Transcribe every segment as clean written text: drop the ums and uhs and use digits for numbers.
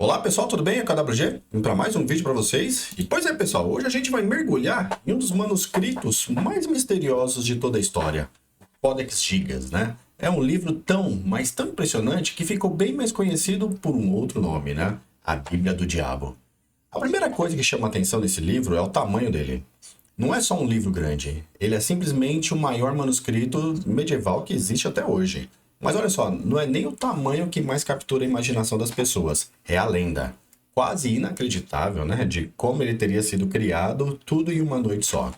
Olá pessoal, tudo bem? É o KWG, indo para mais um vídeo para vocês. E pois é pessoal, hoje a gente vai mergulhar em um dos manuscritos mais misteriosos de toda a história, Codex Gigas, né? É um livro mas tão impressionante que ficou bem mais conhecido por um outro nome, né? A Bíblia do Diabo. A primeira coisa que chama a atenção nesse livro é o tamanho dele. Não é só um livro grande, ele é simplesmente o maior manuscrito medieval que existe até hoje. Mas olha só, não é nem o tamanho que mais captura a imaginação das pessoas, é a lenda. Quase inacreditável, né? De como ele teria sido criado, tudo em uma noite só.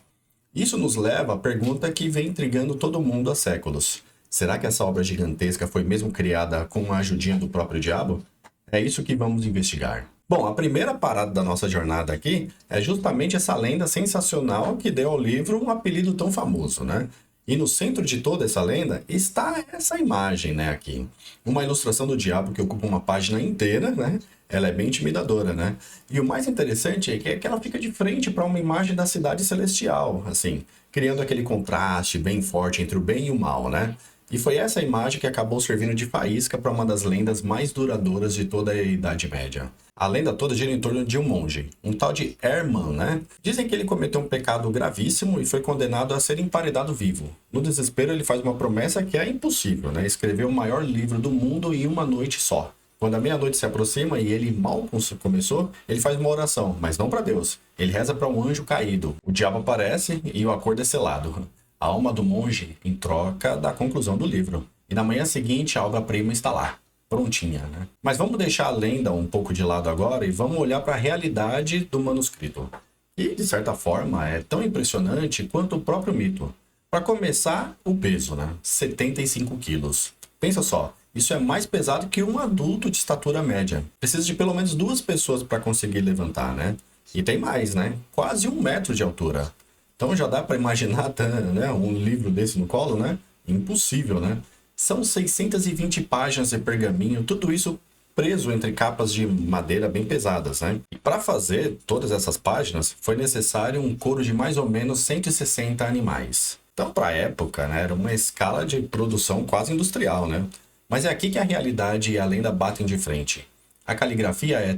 Isso nos leva à pergunta que vem intrigando todo mundo há séculos. Será que essa obra gigantesca foi mesmo criada com a ajudinha do próprio diabo? É isso que vamos investigar. Bom, a primeira parada da nossa jornada aqui é justamente essa lenda sensacional que deu ao livro um apelido tão famoso, né? E no centro de toda essa lenda está essa imagem, né, aqui. Uma ilustração do diabo que ocupa uma página inteira, né? Ela é bem intimidadora, né? E o mais interessante é que ela fica de frente para uma imagem da cidade celestial, assim, criando aquele contraste bem forte entre o bem e o mal, né? E foi essa imagem que acabou servindo de faísca para uma das lendas mais duradouras de toda a Idade Média. A lenda toda gira em torno de um monge, um tal de Herman, né? Dizem que ele cometeu um pecado gravíssimo e foi condenado a ser emparedado vivo. No desespero, ele faz uma promessa que é impossível, né? Escrever o maior livro do mundo em uma noite só. Quando a meia-noite se aproxima e ele mal começou, ele faz uma oração, mas não para Deus. Ele reza para um anjo caído. O diabo aparece e o acordo é selado. A alma do monge em troca da conclusão do livro. E na manhã seguinte, a obra-prima está lá, prontinha, né? Mas vamos deixar a lenda um pouco de lado agora e vamos olhar para a realidade do manuscrito. E, de certa forma, é tão impressionante quanto o próprio mito. Para começar, o peso, né? 75 quilos. Pensa só, isso é mais pesado que um adulto de estatura média. Precisa de pelo menos 2 pessoas para conseguir levantar, né? E tem mais, né? Quase 1 metro de altura. Então já dá para imaginar, né, um livro desse no colo, né? Impossível, né? São 620 páginas de pergaminho, tudo isso preso entre capas de madeira bem pesadas, né? E para fazer todas essas páginas, foi necessário um coro de mais ou menos 160 animais. Então, para a época, né, era uma escala de produção quase industrial, né? Mas é aqui que a realidade e a lenda batem de frente. A caligrafia é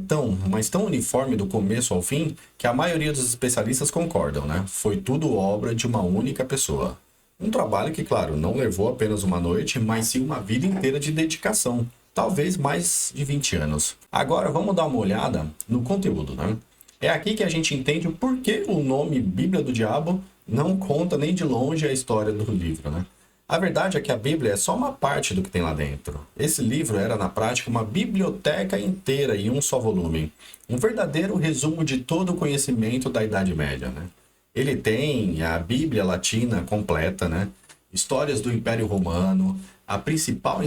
mas tão uniforme do começo ao fim, que a maioria dos especialistas concordam, né? Foi tudo obra de uma única pessoa. Um trabalho que, claro, não levou apenas uma noite, mas sim uma vida inteira de dedicação. Talvez mais de 20 anos. Agora vamos dar uma olhada no conteúdo, né? É aqui que a gente entende o porquê o nome Bíblia do Diabo não conta nem de longe a história do livro, né? A verdade é que a Bíblia é só uma parte do que tem lá dentro. Esse livro era, na prática, uma biblioteca inteira em um só volume. Um verdadeiro resumo de todo o conhecimento da Idade Média, né? Ele tem a Bíblia Latina completa, né? Histórias do Império Romano, a principal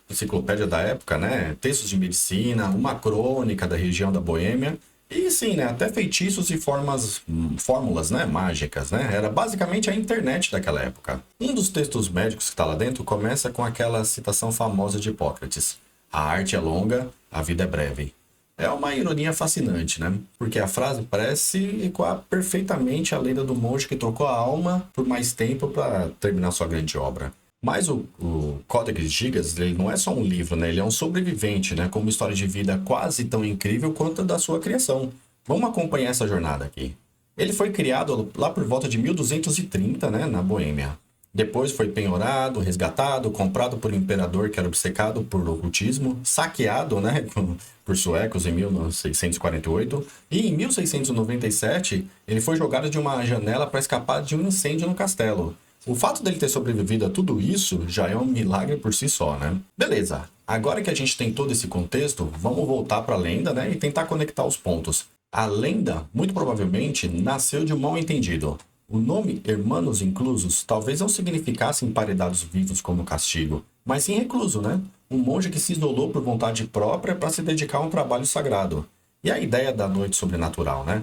enciclopédia da época, né? Textos de medicina, uma crônica da região da Boêmia. E sim, né? Até feitiços e fórmulas, né? Mágicas, né? Era basicamente a internet daquela época. Um dos textos médicos que está lá dentro começa com aquela citação famosa de Hipócrates. A arte é longa, a vida é breve. É uma ironia fascinante, né? Porque a frase parece ecoar perfeitamente a lenda do monge que trocou a alma por mais tempo para terminar sua grande obra. Mas o Codex Gigas, ele não é só um livro, né? Ele é um sobrevivente, né? Com uma história de vida quase tão incrível quanto a da sua criação. Vamos acompanhar essa jornada aqui. Ele foi criado lá por volta de 1230, né? Na Boêmia. Depois foi penhorado, resgatado, comprado por um imperador que era obcecado por ocultismo, saqueado, né? Por suecos em 1648. E em 1697, ele foi jogado de uma janela para escapar de um incêndio no castelo. O fato dele ter sobrevivido a tudo isso já é um milagre por si só, né? Beleza, agora que a gente tem todo esse contexto, vamos voltar para a lenda, né? E tentar conectar os pontos. A lenda, muito provavelmente, nasceu de um mal-entendido. O nome Hermanos Inclusos talvez não significasse emparedados vivos como castigo, mas sim recluso, né? Um monge que se isolou por vontade própria para se dedicar a um trabalho sagrado. E a ideia da noite sobrenatural, né?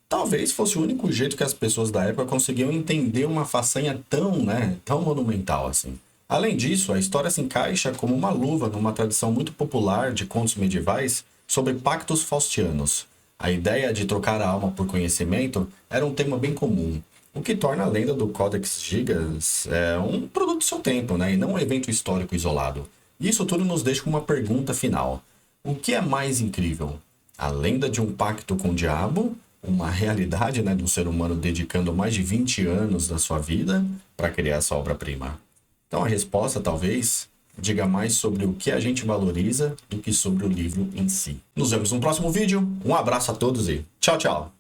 Talvez fosse o único jeito que as pessoas da época conseguiam entender uma façanha tão monumental assim. Além disso, a história se encaixa como uma luva numa tradição muito popular de contos medievais sobre pactos faustianos. A ideia de trocar a alma por conhecimento era um tema bem comum, o que torna a lenda do Codex Gigas um produto do seu tempo, né, e não um evento histórico isolado. Isso tudo nos deixa com uma pergunta final. O que é mais incrível? A lenda de um pacto com o diabo, uma realidade, né, de um ser humano dedicando mais de 20 anos da sua vida para criar essa obra-prima. Então a resposta, talvez, diga mais sobre o que a gente valoriza do que sobre o livro em si. Nos vemos no próximo vídeo. Um abraço a todos e tchau, tchau!